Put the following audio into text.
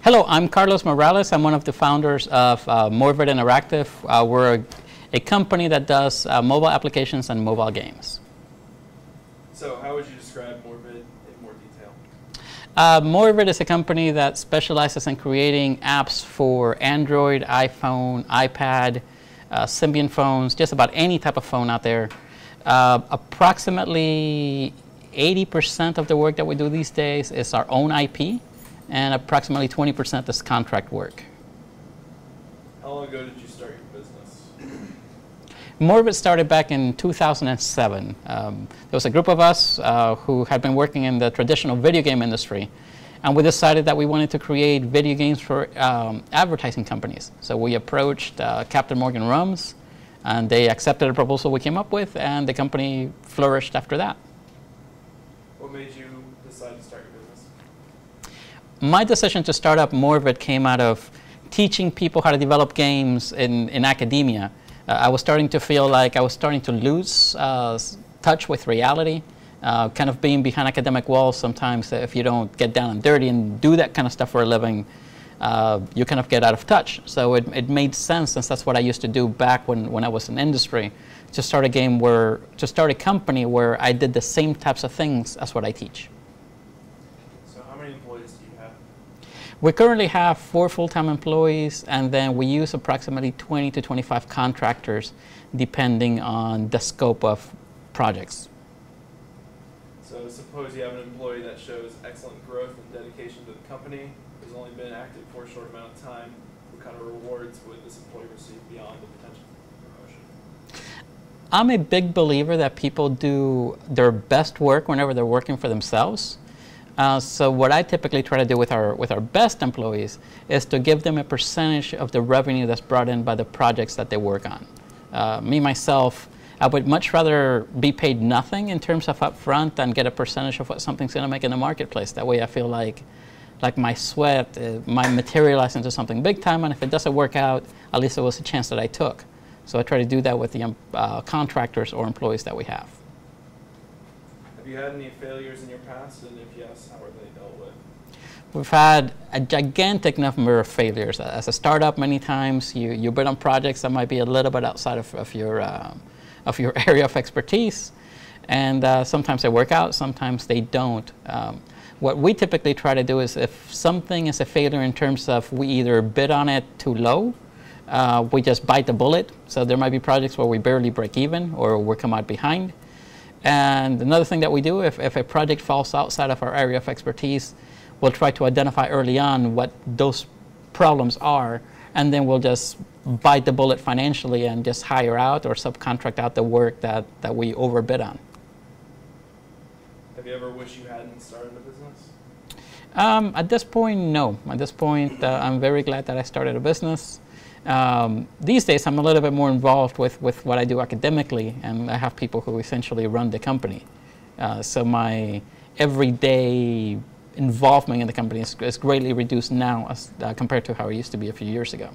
Hello, I'm Carlos Morales. I'm one of the founders of Morbid Interactive. We're a company that does mobile applications and mobile games. So how would you describe Morbid in more detail? Morbid is a company that specializes in creating apps for Android, iPhone, iPad, Symbian phones, just about any type of phone out there. Approximately 80% of the work that we do these days is our own IP, and approximately 20% is contract work. How long ago did you start your business? Morbid started back in 2007. There was a group of us who had been working in the traditional video game industry, and we decided that we wanted to create video games for advertising companies. So we approached Captain Morgan Rums, and they accepted a proposal we came up with, and the company flourished after that. What made you decide to start your business? My decision to start up Morbid came out of teaching people how to develop games in academia. I was starting to feel like I was starting to lose touch with reality, kind of being behind academic walls. Sometimes if you don't get down and dirty and do that kind of stuff for a living, you kind of get out of touch. So it made sense, since that's what I used to do back when I was in industry, to start a company where I did the same types of things as what I teach. So how many employees do you have? We currently have 4 full-time employees, and then we use approximately 20 to 25 contractors, depending on the scope of projects. So suppose you have an employee that shows excellent growth and dedication to the company, has only been active for a short amount of time. What kind of rewards would this employee receive beyond the potential promotion? I'm a big believer that people do their best work whenever they're working for themselves. So what I typically try to do with our best employees is to give them a percentage of the revenue that's brought in by the projects that they work on. Me, myself, I would much rather be paid nothing in terms of upfront than get a percentage of what something's going to make in the marketplace. That way I feel like my sweat might materialize into something big time, and if it doesn't work out, at least it was a chance that I took. So I try to do that with the contractors or employees that we have. Have you had any failures in your past, and if yes, how are they dealt with? We've had a gigantic number of failures. As a startup, many times you bid on projects that might be a little bit outside of your area of expertise, and sometimes they work out, sometimes they don't. What we typically try to do is, if something is a failure in terms of we either bid on it too low, we just bite the bullet. So there might be projects where we barely break even or we come out behind. And another thing that we do, if a project falls outside of our area of expertise, we'll try to identify early on what those problems are, and then we'll just bite the bullet financially and just hire out or subcontract out the work that we overbid on. Have you ever wished you hadn't started a business? At this point, no. At this point, I'm very glad that I started a business. These days, I'm a little bit more involved with what I do academically, and I have people who essentially run the company. So my everyday involvement in the company is greatly reduced now as compared to how it used to be a few years ago.